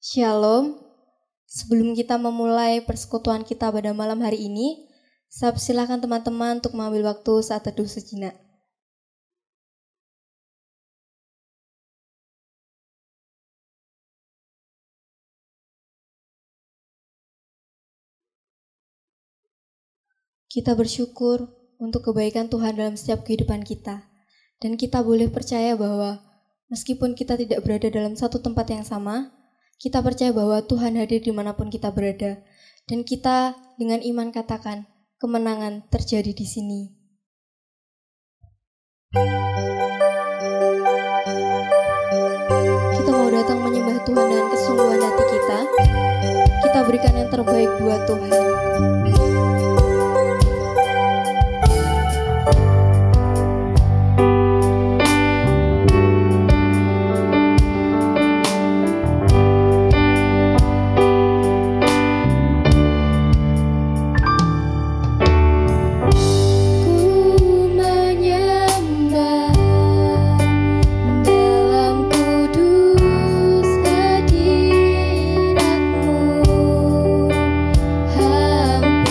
Shalom. Sebelum kita memulai persekutuan kita pada malam hari ini, saya persilakan teman-teman untuk mengambil waktu saat teduh sejenak. Kita bersyukur untuk kebaikan Tuhan dalam setiap kehidupan kita. Dan kita boleh percaya bahwa meskipun kita tidak berada dalam satu tempat yang sama, kita percaya bahwa Tuhan hadir dimanapun kita berada. Dan kita dengan iman katakan, kemenangan terjadi di sini. Kita mau datang menyembah Tuhan dengan kesungguhan hati kita. Kita berikan yang terbaik buat Tuhan. Hampir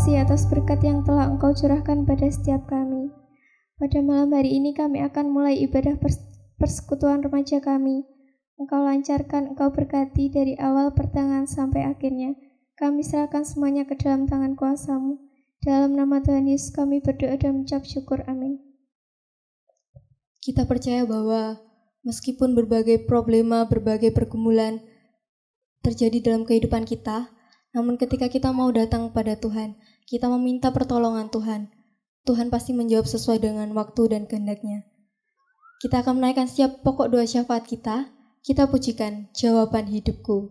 kasih atas berkat yang telah Engkau curahkan pada setiap kami. Pada malam hari ini kami akan mulai ibadah persekutuan remaja kami. Engkau lancarkan, Engkau berkati dari awal pertengahan sampai akhirnya. Kami serahkan semuanya ke dalam tangan kuasa-Mu. Dalam nama Tuhan Yesus kami berdoa dan mengucap syukur. Amin. Kita percaya bahwa meskipun berbagai problema, berbagai pergumulan terjadi dalam kehidupan kita, namun ketika kita mau datang pada Tuhan, kita meminta pertolongan Tuhan, Tuhan pasti menjawab sesuai dengan waktu dan kehendak-Nya. Kita akan menaikkan setiap pokok doa syafaat kita pujikan jawaban hidupku.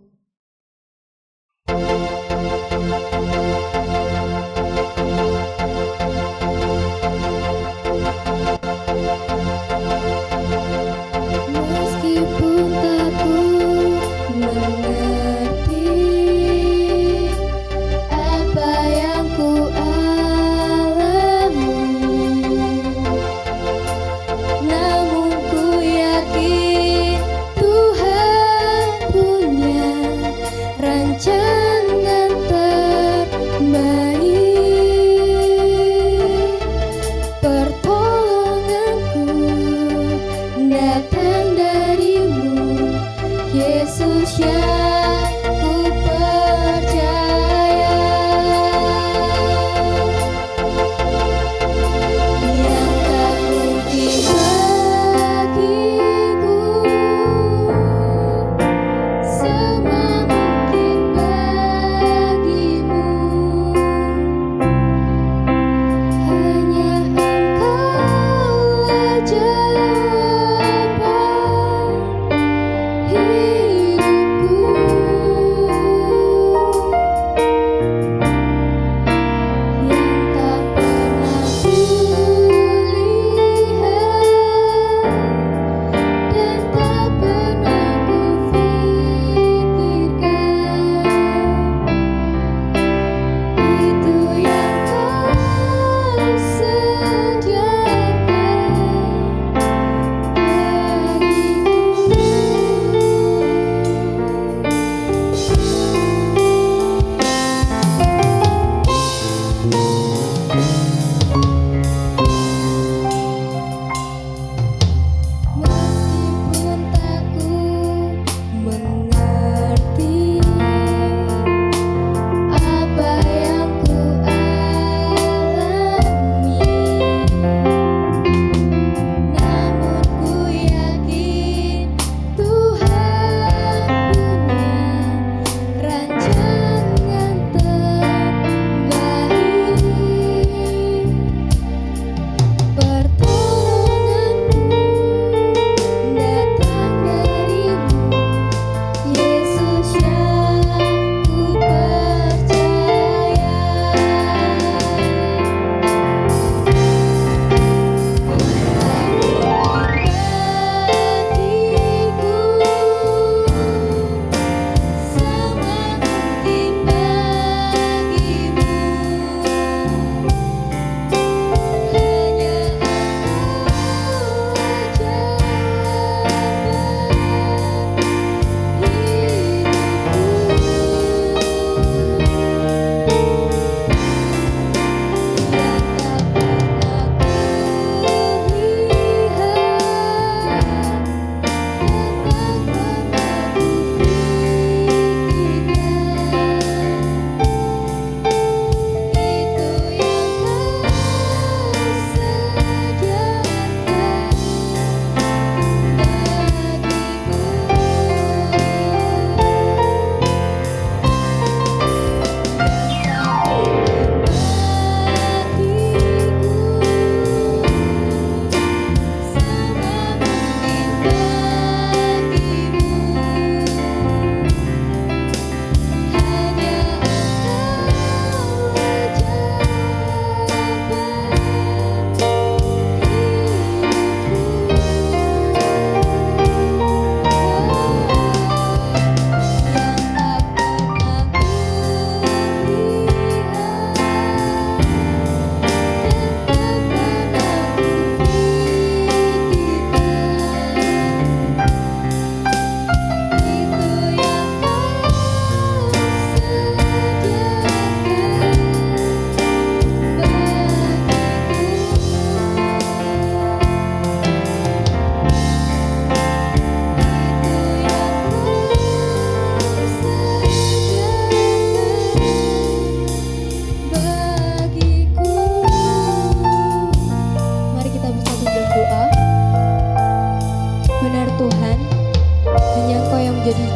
Meskipun tak ku mengerti apa yang ku alami, namun ku yakin Tuhan punya rancangan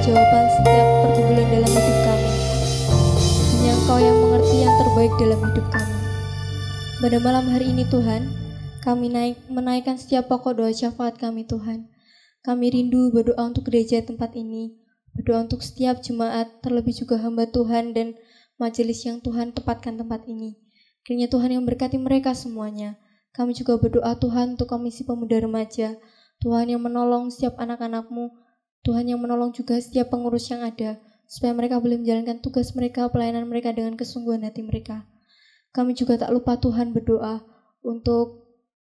jawaban setiap pergumulan dalam hidup kami. Hanya Engkau yang mengerti yang terbaik dalam hidup kami. Pada malam hari ini Tuhan, kami menaikkan setiap pokok doa syafaat kami Tuhan. Kami rindu berdoa untuk gereja tempat ini, berdoa untuk setiap jemaat, terlebih juga hamba Tuhan dan majelis yang Tuhan tempatkan tempat ini. Kiranya Tuhan yang berkati mereka semuanya. Kami juga berdoa Tuhan untuk Komisi Pemuda Remaja, Tuhan yang menolong setiap anak-anak-Mu, Tuhan yang menolong juga setiap pengurus yang ada, supaya mereka boleh menjalankan tugas mereka, pelayanan mereka dengan kesungguhan hati mereka. Kami juga tak lupa Tuhan berdoa untuk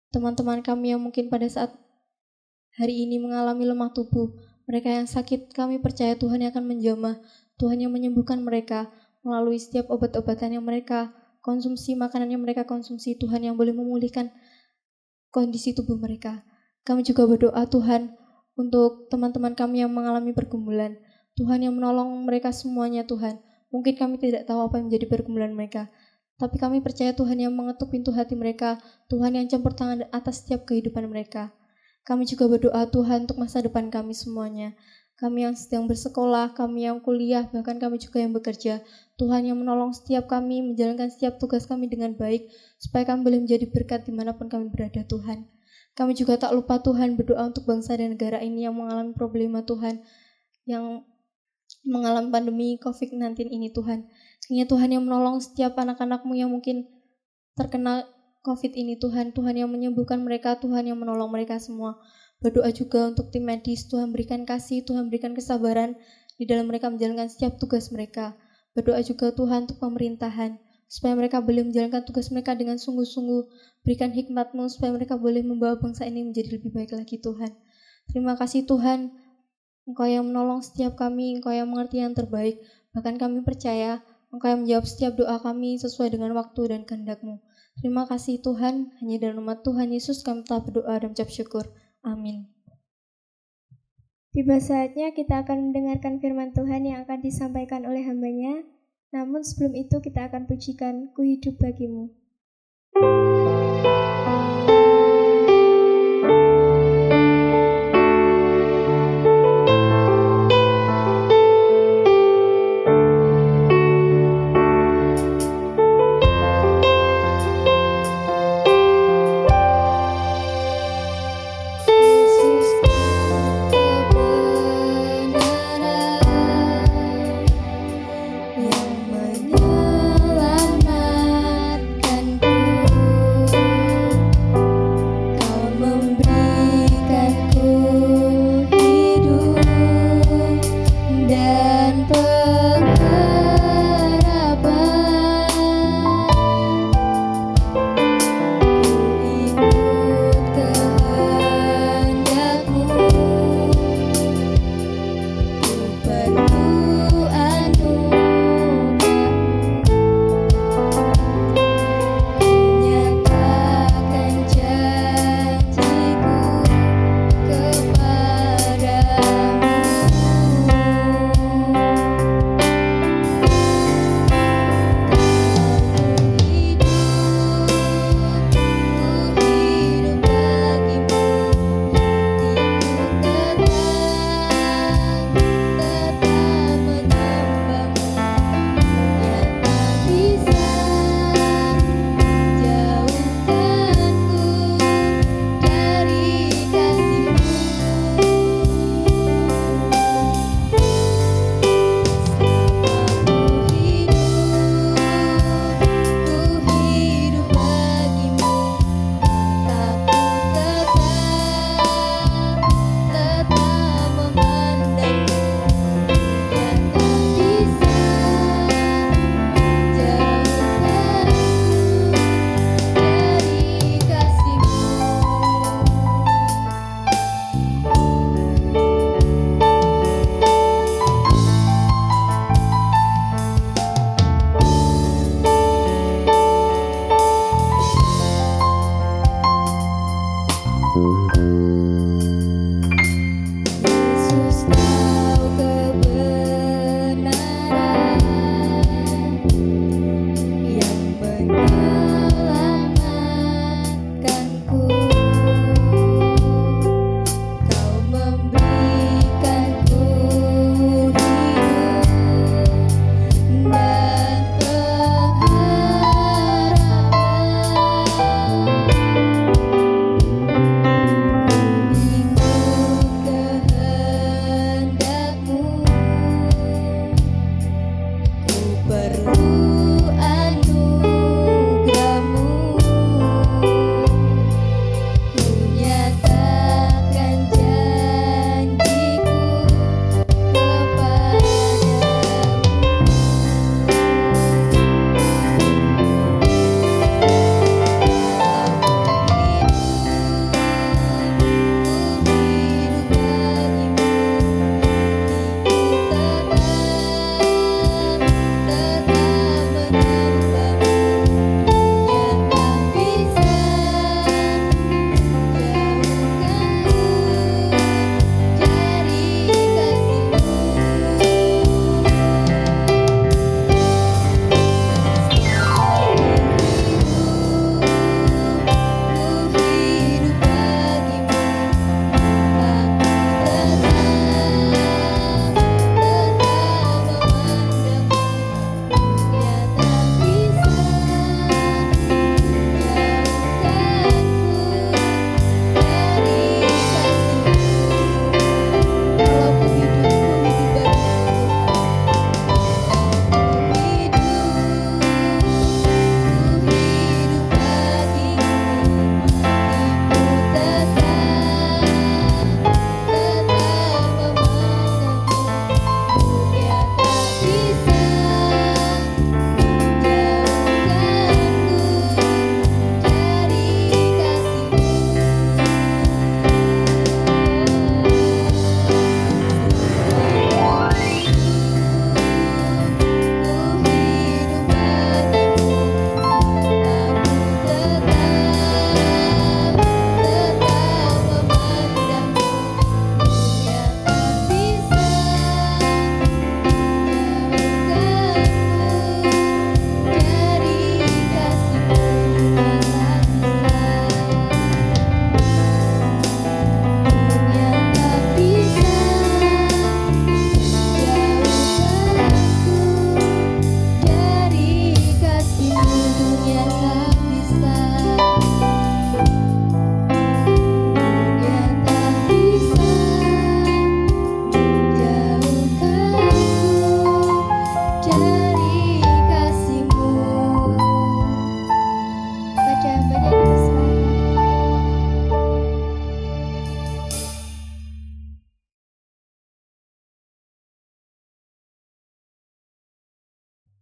teman-teman kami yang mungkin pada saat hari ini mengalami lemah tubuh. Mereka yang sakit, kami percaya Tuhan yang akan menjamah, Tuhan yang menyembuhkan mereka melalui setiap obat-obatan yang mereka konsumsi, makanan yang mereka konsumsi, Tuhan yang boleh memulihkan kondisi tubuh mereka. Kami juga berdoa Tuhan untuk teman-teman kami yang mengalami pergumulan. Tuhan yang menolong mereka semuanya Tuhan. Mungkin kami tidak tahu apa yang menjadi pergumulan mereka, tapi kami percaya Tuhan yang mengetuk pintu hati mereka, Tuhan yang campur tangan atas setiap kehidupan mereka. Kami juga berdoa Tuhan untuk masa depan kami semuanya. Kami yang sedang bersekolah, kami yang kuliah, bahkan kami juga yang bekerja. Tuhan yang menolong setiap kami, menjalankan setiap tugas kami dengan baik, supaya kami boleh menjadi berkat dimanapun kami berada Tuhan. Kami juga tak lupa Tuhan berdoa untuk bangsa dan negara ini yang mengalami problema Tuhan, yang mengalami pandemi COVID-19 ini Tuhan. Kiranya Tuhan yang menolong setiap anak-anak-Mu yang mungkin terkena COVID ini Tuhan, Tuhan yang menyembuhkan mereka, Tuhan yang menolong mereka semua. Berdoa juga untuk tim medis, Tuhan berikan kasih, Tuhan berikan kesabaran di dalam mereka menjalankan setiap tugas mereka. Berdoa juga Tuhan untuk pemerintahan, supaya mereka boleh menjalankan tugas mereka dengan sungguh-sungguh. Berikan hikmat-Mu supaya mereka boleh membawa bangsa ini menjadi lebih baik lagi Tuhan. Terima kasih Tuhan, Engkau yang menolong setiap kami, Engkau yang mengerti yang terbaik. Bahkan kami percaya Engkau yang menjawab setiap doa kami sesuai dengan waktu dan kehendak-Mu. Terima kasih Tuhan, hanya dalam nama Tuhan Yesus kami telah berdoa dan mengucap syukur. Amin. Tiba saatnya kita akan mendengarkan firman Tuhan yang akan disampaikan oleh hamba-Nya. Namun sebelum itu kita akan pujikan Ku Hidup Bagimu.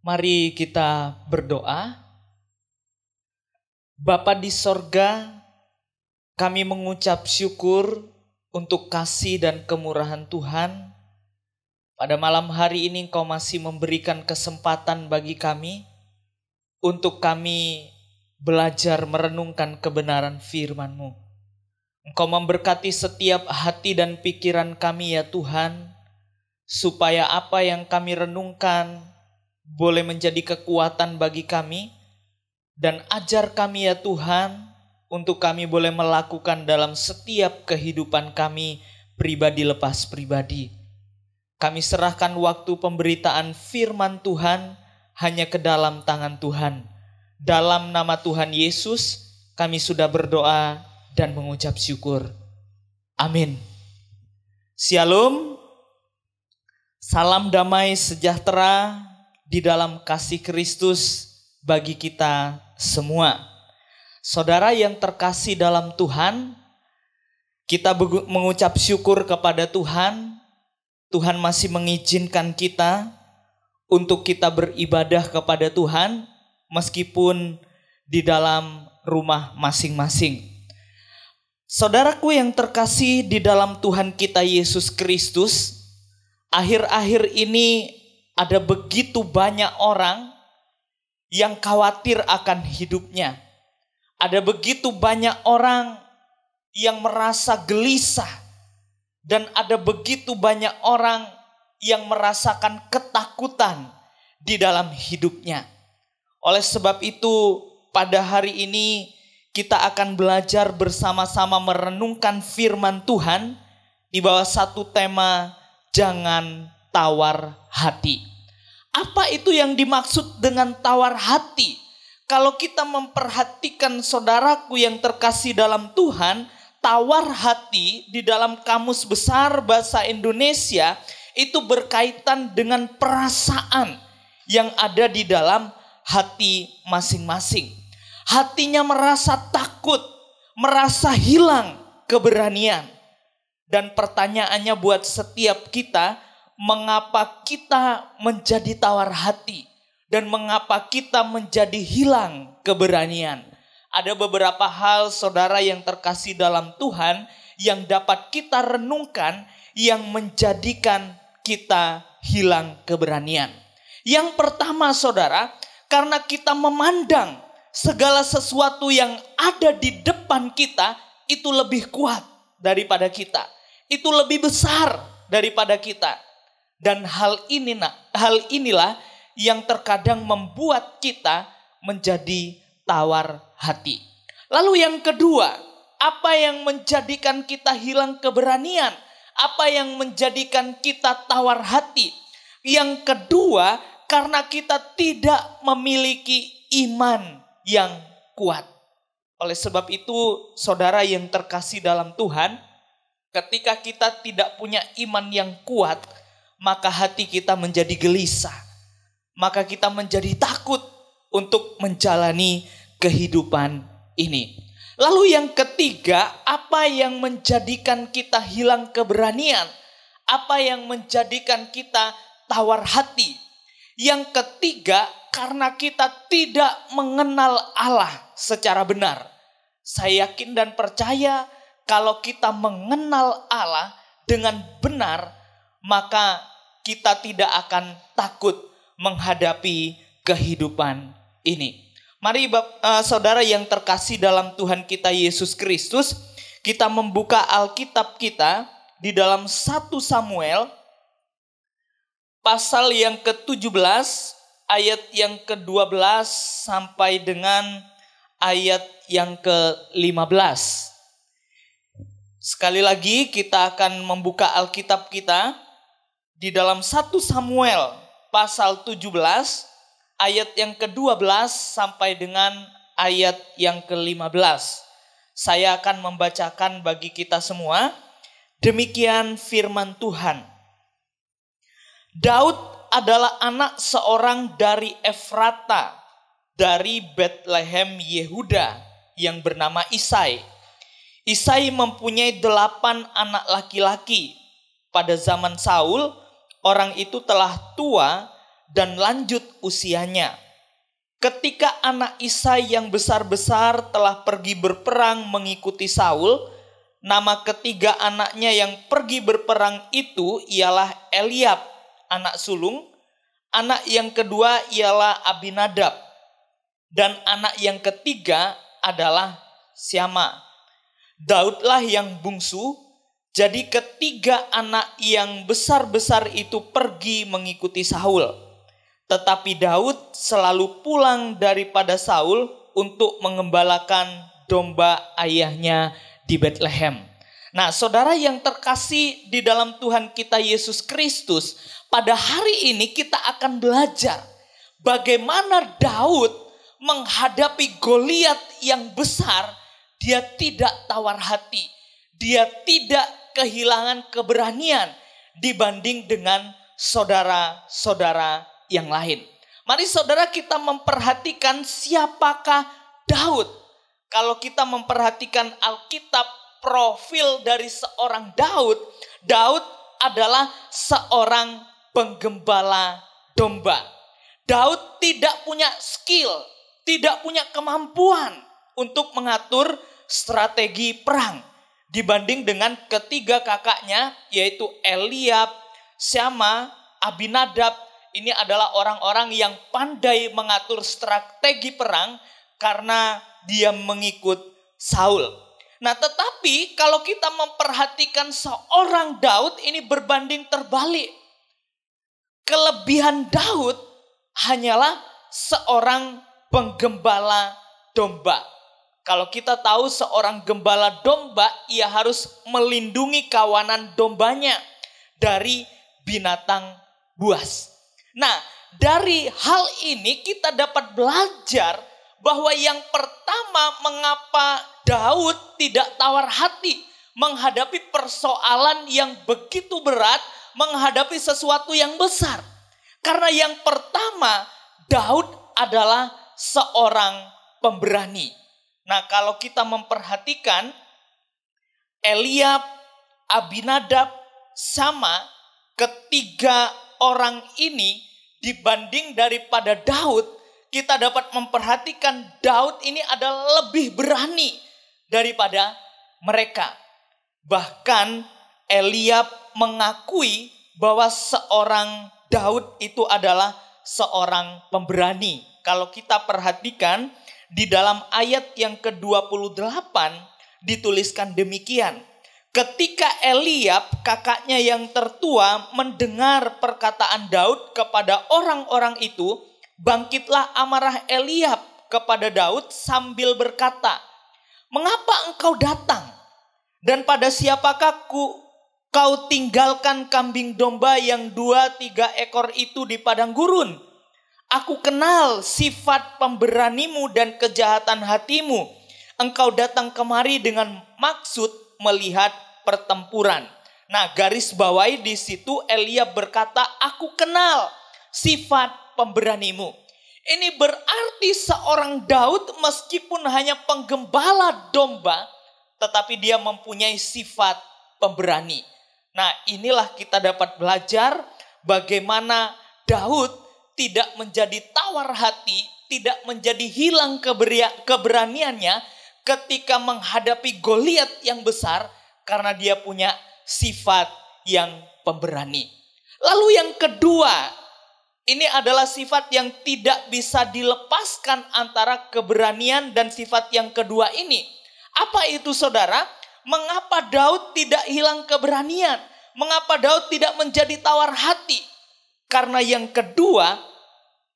Mari kita berdoa. Bapa di sorga, kami mengucap syukur untuk kasih dan kemurahan Tuhan. Pada malam hari ini Engkau masih memberikan kesempatan bagi kami untuk kami belajar merenungkan kebenaran firman-Mu. Engkau memberkati setiap hati dan pikiran kami ya Tuhan, supaya apa yang kami renungkan boleh menjadi kekuatan bagi kami, dan ajar kami ya Tuhan, untuk kami boleh melakukan dalam setiap kehidupan kami pribadi lepas pribadi. Kami serahkan waktu pemberitaan firman Tuhan hanya ke dalam tangan Tuhan. Dalam nama Tuhan Yesus kami sudah berdoa dan mengucap syukur. Amin. Shalom. Salam damai sejahtera di dalam kasih Kristus bagi kita semua. Saudara yang terkasih dalam Tuhan, kita mengucap syukur kepada Tuhan. Tuhan masih mengizinkan kita untuk kita beribadah kepada Tuhan meskipun di dalam rumah masing-masing. Saudaraku yang terkasih di dalam Tuhan kita Yesus Kristus, akhir-akhir ini ada begitu banyak orang yang khawatir akan hidupnya. Ada begitu banyak orang yang merasa gelisah. Dan ada begitu banyak orang yang merasakan ketakutan di dalam hidupnya. Oleh sebab itu, pada hari ini kita akan belajar bersama-sama merenungkan firman Tuhan di bawah satu tema, jangan tawar hati. Apa itu yang dimaksud dengan tawar hati? Kalau kita memperhatikan saudaraku yang terkasih dalam Tuhan, tawar hati di dalam Kamus Besar Bahasa Indonesia itu berkaitan dengan perasaan yang ada di dalam hati masing-masing. Hatinya merasa takut, merasa hilang keberanian. Dan pertanyaannya buat setiap kita, mengapa kita menjadi tawar hati? Dan mengapa kita menjadi hilang keberanian? Ada beberapa hal saudara yang terkasih dalam Tuhan yang dapat kita renungkan yang menjadikan kita hilang keberanian. Yang pertama saudara, karena kita memandang segala sesuatu yang ada di depan kita itu lebih kuat daripada kita. Itu lebih besar daripada kita. Dan hal inilah yang terkadang membuat kita menjadi tawar hati. Lalu yang kedua, apa yang menjadikan kita hilang keberanian? Apa yang menjadikan kita tawar hati? Yang kedua, karena kita tidak memiliki iman yang kuat. Oleh sebab itu, saudara yang terkasih dalam Tuhan, ketika kita tidak punya iman yang kuat, maka hati kita menjadi gelisah. Maka kita menjadi takut untuk menjalani kehidupan ini. Lalu yang ketiga, apa yang menjadikan kita hilang keberanian? Apa yang menjadikan kita tawar hati? Yang ketiga, karena kita tidak mengenal Allah secara benar. Saya yakin dan percaya kalau kita mengenal Allah dengan benar, maka kita tidak akan takut menghadapi kehidupan ini. Mari saudara yang terkasih dalam Tuhan kita Yesus Kristus, kita membuka Alkitab kita di dalam 1 Samuel pasal yang ke-17 ayat yang ke-12 sampai dengan ayat yang ke-15. Sekali lagi kita akan membuka Alkitab kita di dalam 1 Samuel pasal 17 ayat yang ke-12 sampai dengan ayat yang ke-15. Saya akan membacakan bagi kita semua. Demikian firman Tuhan. Daud adalah anak seorang dari Efrata, dari Bethlehem Yehuda, yang bernama Isai. Isai mempunyai 8 anak laki-laki. Pada zaman Saul, orang itu telah tua dan lanjut usianya. Ketika anak Isai yang besar-besar telah pergi berperang mengikuti Saul, nama ketiga anaknya yang pergi berperang itu ialah Eliab, anak sulung. Anak yang kedua ialah Abinadab. Dan anak yang ketiga adalah Syama. Daudlah yang bungsu, jadi ketiga anak yang besar-besar itu pergi mengikuti Saul. Tetapi Daud selalu pulang daripada Saul untuk mengembalakan domba ayahnya di Bethlehem. Nah, saudara yang terkasih di dalam Tuhan kita Yesus Kristus, pada hari ini kita akan belajar bagaimana Daud menghadapi Goliat yang besar. Dia tidak tawar hati, dia tidak kehilangan keberanian dibanding dengan saudara-saudara yang lain. Mari saudara kita memperhatikan siapakah Daud. Kalau kita memperhatikan Alkitab, profil dari seorang Daud, Daud adalah seorang penggembala domba. Daud tidak punya skill, tidak punya kemampuan untuk mengatur strategi perang. Dibanding dengan ketiga kakaknya, yaitu Eliab, Syama, Abinadab. Ini adalah orang-orang yang pandai mengatur strategi perang karena dia mengikut Saul. Nah, tetapi kalau kita memperhatikan seorang Daud ini berbanding terbalik. Kelebihan Daud hanyalah seorang penggembala domba. Kalau kita tahu seorang gembala domba, ia harus melindungi kawanan dombanya dari binatang buas. Nah, dari hal ini kita dapat belajar bahwa yang pertama mengapa Daud tidak tawar hati menghadapi persoalan yang begitu berat, menghadapi sesuatu yang besar. Karena yang pertama, Daud adalah seorang pemberani. Nah, kalau kita memperhatikan Eliab, Abinadab, Syama, ketiga orang ini dibanding daripada Daud, kita dapat memperhatikan Daud ini adalah lebih berani daripada mereka. Bahkan Eliab mengakui bahwa seorang Daud itu adalah seorang pemberani. Kalau kita perhatikan di dalam ayat yang ke-28 dituliskan demikian. Ketika Eliab, kakaknya yang tertua, mendengar perkataan Daud kepada orang-orang itu, bangkitlah amarah Eliab kepada Daud sambil berkata, "Mengapa engkau datang? Dan pada siapakah kau tinggalkan kambing domba yang 2-3 ekor itu di padang gurun? Aku kenal sifat pemberanimu dan kejahatan hatimu. Engkau datang kemari dengan maksud melihat pertempuran." Nah, garis bawahi di situ Eliab berkata, "Aku kenal sifat pemberanimu." Ini berarti seorang Daud meskipun hanya penggembala domba, tetapi dia mempunyai sifat pemberani. Nah, inilah kita dapat belajar bagaimana Daud tidak menjadi tawar hati, tidak menjadi hilang keberaniannya ketika menghadapi Goliat yang besar karena dia punya sifat yang pemberani. Lalu yang kedua, ini adalah sifat yang tidak bisa dilepaskan antara keberanian dan sifat yang kedua ini. Apa itu saudara? Mengapa Daud tidak hilang keberanian? Mengapa Daud tidak menjadi tawar hati? Karena yang kedua,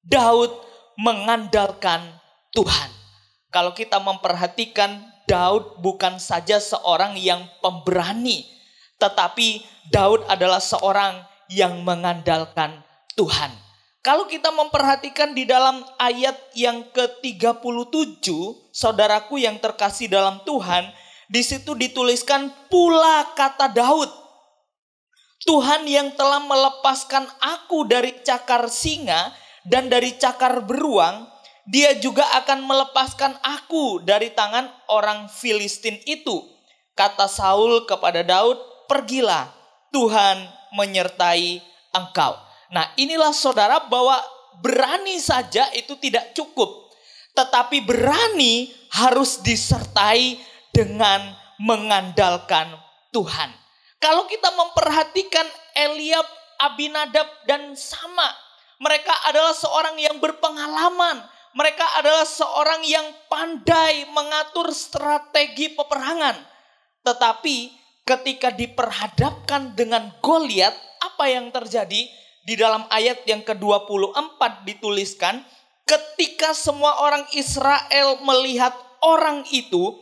Daud mengandalkan Tuhan. Kalau kita memperhatikan, Daud bukan saja seorang yang pemberani, tetapi Daud adalah seorang yang mengandalkan Tuhan. Kalau kita memperhatikan di dalam ayat yang ke-37, saudaraku yang terkasih dalam Tuhan, di situ dituliskan pula kata Daud, "Tuhan yang telah melepaskan aku dari cakar singa dan dari cakar beruang, Dia juga akan melepaskan aku dari tangan orang Filistin itu." Kata Saul kepada Daud, "Pergilah, Tuhan menyertai engkau." Nah, inilah saudara bahwa berani saja itu tidak cukup. Tetapi berani harus disertai dengan mengandalkan Tuhan. Kalau kita memperhatikan Eliab, Abinadab, dan Sama, mereka adalah seorang yang berpengalaman. Mereka adalah seorang yang pandai mengatur strategi peperangan. Tetapi ketika diperhadapkan dengan Goliat, apa yang terjadi? Di dalam ayat yang ke-24 dituliskan, ketika semua orang Israel melihat orang itu,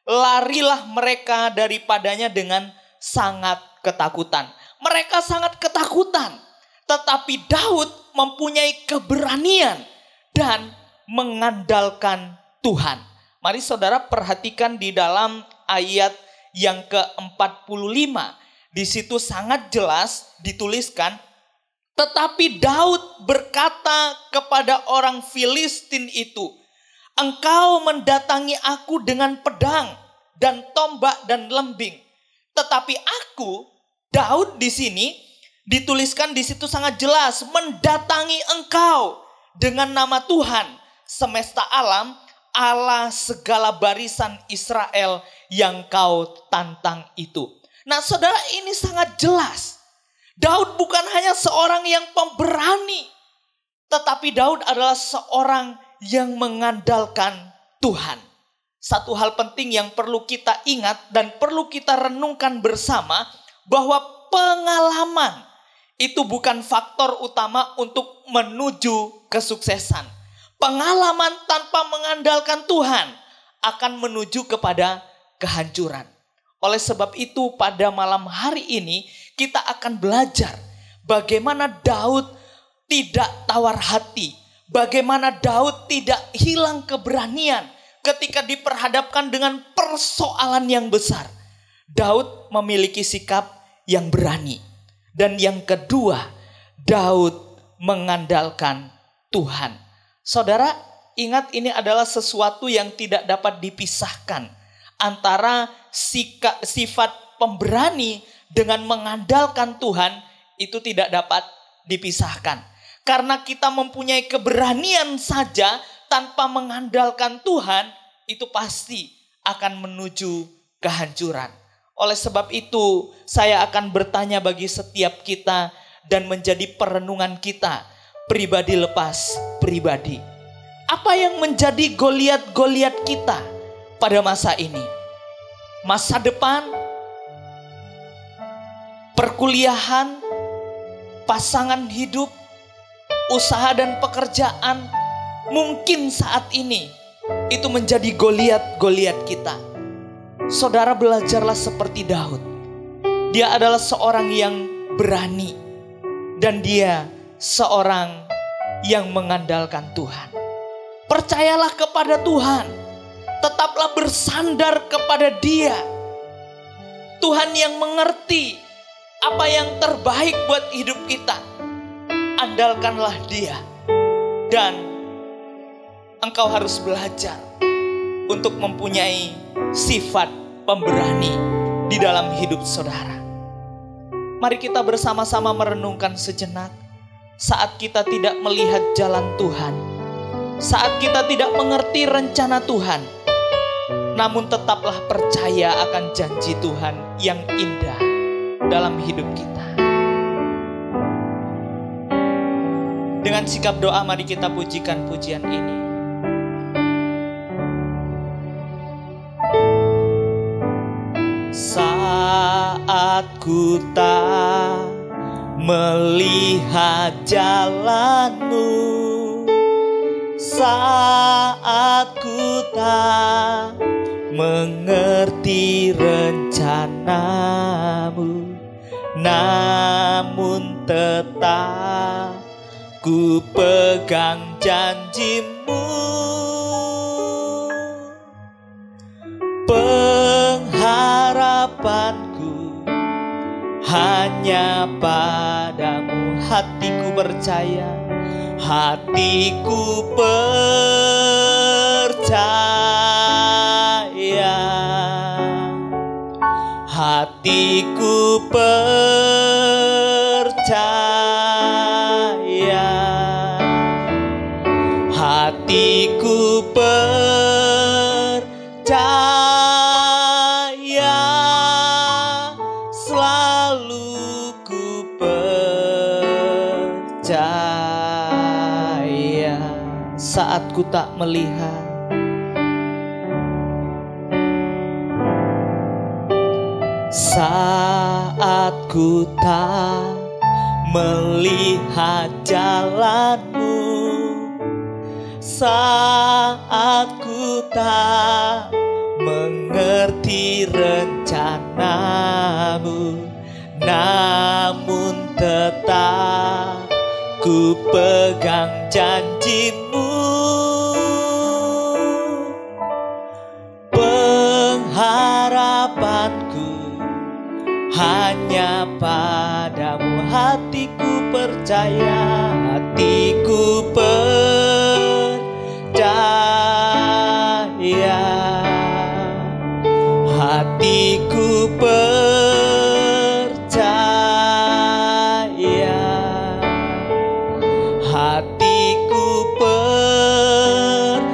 larilah mereka daripadanya dengan sangat ketakutan. Mereka sangat ketakutan. Tetapi Daud mempunyai keberanian dan mengandalkan Tuhan. Mari saudara perhatikan di dalam ayat yang ke-45. Di situ sangat jelas dituliskan, tetapi Daud berkata kepada orang Filistin itu, engkau mendatangi aku dengan pedang dan tombak dan lembing. Tetapi aku, Daud di sini dituliskan di situ sangat jelas, mendatangi engkau dengan nama Tuhan semesta alam, Allah segala barisan Israel yang kau tantang itu. Nah saudara, ini sangat jelas. Daud bukan hanya seorang yang pemberani, tetapi Daud adalah seorang yang mengandalkan Tuhan. Satu hal penting yang perlu kita ingat dan perlu kita renungkan bersama, bahwa pengalaman itu bukan faktor utama untuk menuju kesuksesan. Pengalaman tanpa mengandalkan Tuhan akan menuju kepada kehancuran. Oleh sebab itu pada malam hari ini kita akan belajar bagaimana Daud tidak tawar hati. Bagaimana Daud tidak hilang keberanian ketika diperhadapkan dengan persoalan yang besar. Daud memiliki sikap yang berani. Dan yang kedua, Daud mengandalkan Tuhan. Saudara, ingat ini adalah sesuatu yang tidak dapat dipisahkan antara sifat pemberani dengan mengandalkan Tuhan, itu tidak dapat dipisahkan. Karena kita mempunyai keberanian saja tanpa mengandalkan Tuhan, itu pasti akan menuju kehancuran. Oleh sebab itu, saya akan bertanya bagi setiap kita dan menjadi perenungan kita, pribadi lepas pribadi. Apa yang menjadi Goliat-Goliat kita pada masa ini? Masa depan, perkuliahan, pasangan hidup, usaha dan pekerjaan, mungkin saat ini itu menjadi Goliat-Goliat kita. Saudara, belajarlah seperti Daud. Dia adalah seorang yang berani dan dia seorang yang mengandalkan Tuhan. Percayalah kepada Tuhan. Tetaplah bersandar kepada Dia. Tuhan yang mengerti apa yang terbaik buat hidup kita. Andalkanlah Dia. Dan engkau harus belajar untuk mempunyai sifat pemberani di dalam hidup saudara. Mari kita bersama-sama merenungkan sejenak. Saat kita tidak melihat jalan Tuhan, saat kita tidak mengerti rencana Tuhan, namun tetaplah percaya akan janji Tuhan yang indah dalam hidup kita. Dengan sikap doa mari kita pujikan pujian ini. Saat ku tak melihat jalanmu, saat ku tak mengerti rencanamu, namun tetap ku pegang janjimu. Pengharapanku hanya padamu, hatiku percaya, hatiku percaya, hatiku percaya. ku tak melihat. Saat ku tak melihat jalanmu, saat ku tak mengerti rencanamu, namun tetap ku pegang janjimu. Pengharapanku hanya padamu, hatiku percaya, hatiku percaya, hatiku percaya, hatiku percaya,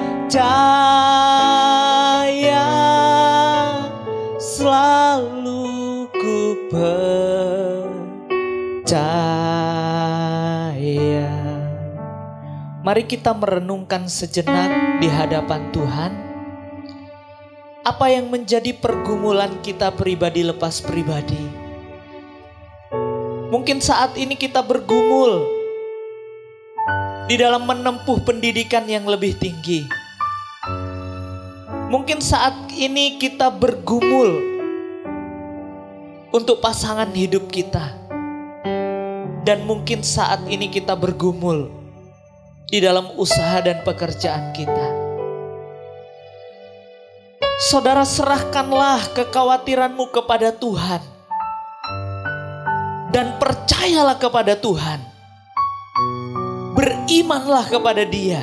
selalu ku percaya. Mari kita merenungkan sejenak di hadapan Tuhan. Apa yang menjadi pergumulan kita pribadi lepas pribadi? Mungkin saat ini kita bergumul di dalam menempuh pendidikan yang lebih tinggi. Mungkin saat ini kita bergumul untuk pasangan hidup kita. Dan mungkin saat ini kita bergumul di dalam usaha dan pekerjaan kita. Saudara, serahkanlah kekhawatiranmu kepada Tuhan. Dan percayalah kepada Tuhan. Berimanlah kepada Dia.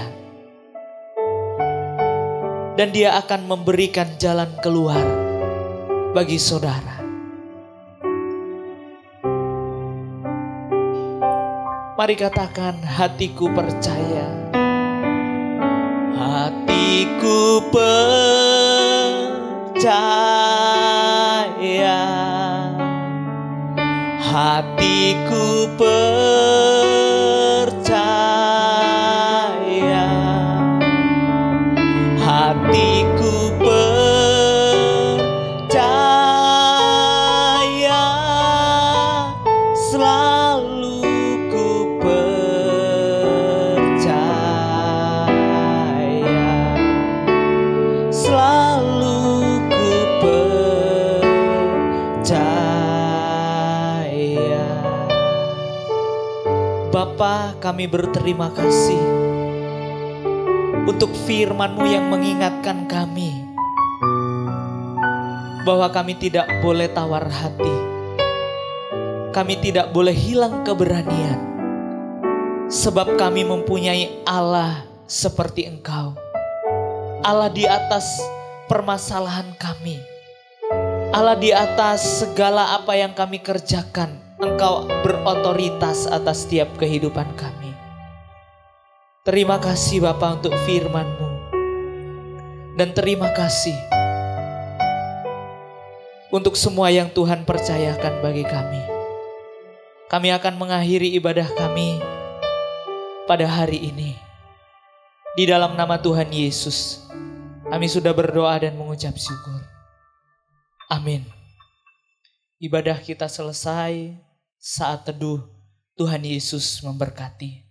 Dan Dia akan memberikan jalan keluar bagi saudara. Mari katakan, hatiku percaya. Hatiku percaya. Hatiku percaya. Hatiku percaya, selalu ku percaya, selalu ku percaya. Bapa, kami berterima kasih untuk firman-Mu yang mengingatkan kami bahwa kami tidak boleh tawar hati. Kami tidak boleh hilang keberanian, sebab kami mempunyai Allah seperti Engkau. Allah di atas permasalahan kami. Allah di atas segala apa yang kami kerjakan. Engkau berotoritas atas setiap kehidupan kami. Terima kasih Bapa untuk firman-Mu. Dan terima kasih untuk semua yang Tuhan percayakan bagi kami. Kami akan mengakhiri ibadah kami pada hari ini. Di dalam nama Tuhan Yesus, kami sudah berdoa dan mengucap syukur. Amin. Ibadah kita selesai, saat teduh, Tuhan Yesus memberkati.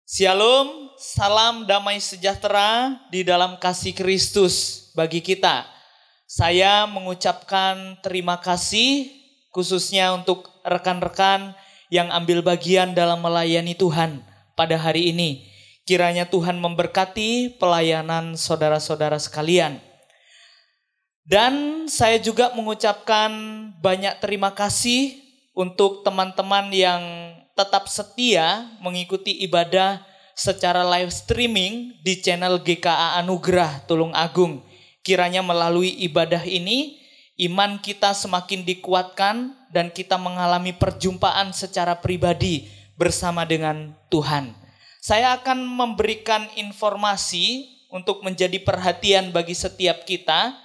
Shalom, salam damai sejahtera di dalam kasih Kristus bagi kita. Saya mengucapkan terima kasih khususnya untuk rekan-rekan yang ambil bagian dalam melayani Tuhan pada hari ini. Kiranya Tuhan memberkati pelayanan saudara-saudara sekalian. Dan saya juga mengucapkan banyak terima kasih untuk teman-teman yang tetap setia mengikuti ibadah secara live streaming di channel GKA Anugerah Tulung Agung. Kiranya melalui ibadah ini, iman kita semakin dikuatkan dan kita mengalami perjumpaan secara pribadi bersama dengan Tuhan. Saya akan memberikan informasi untuk menjadi perhatian bagi setiap kita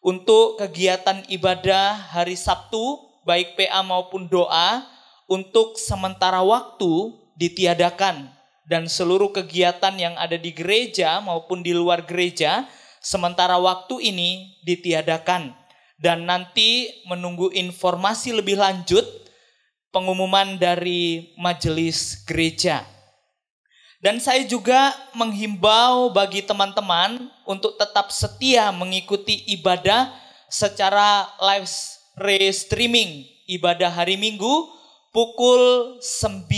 untuk kegiatan ibadah hari Sabtu, baik PA maupun doa, untuk sementara waktu ditiadakan. Dan seluruh kegiatan yang ada di gereja maupun di luar gereja, sementara waktu ini ditiadakan. Dan nanti menunggu informasi lebih lanjut, pengumuman dari majelis gereja. Dan saya juga menghimbau bagi teman-teman untuk tetap setia mengikuti ibadah secara live streaming. Ibadah hari Minggu pukul 9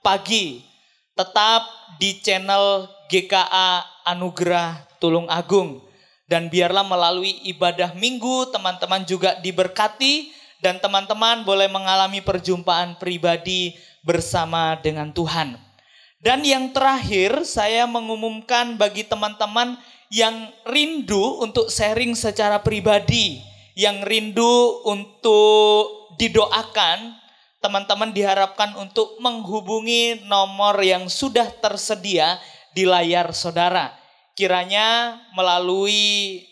pagi. Tetap di channel GKA Anugerah Tulung Agung. Dan biarlah melalui ibadah Minggu teman-teman juga diberkati. Dan teman-teman boleh mengalami perjumpaan pribadi bersama dengan Tuhan. Dan yang terakhir, saya mengumumkan bagi teman-teman yang rindu untuk sharing secara pribadi, yang rindu untuk didoakan, teman-teman diharapkan untuk menghubungi nomor yang sudah tersedia di layar saudara. Kiranya melalui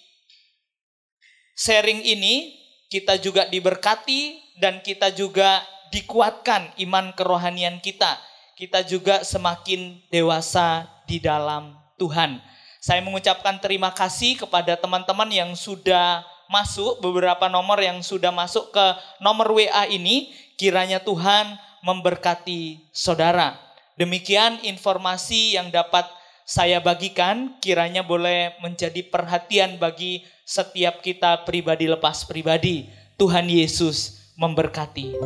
sharing ini, kita juga diberkati dan kita juga dikuatkan iman kerohanian kita. Kita juga semakin dewasa di dalam Tuhan. Saya mengucapkan terima kasih kepada teman-teman yang sudah masuk, beberapa nomor yang sudah masuk ke nomor WA ini. Kiranya Tuhan memberkati saudara. Demikian informasi yang dapat saya bagikan, kiranya boleh menjadi perhatian bagi setiap kita pribadi lepas pribadi. Tuhan Yesus memberkati.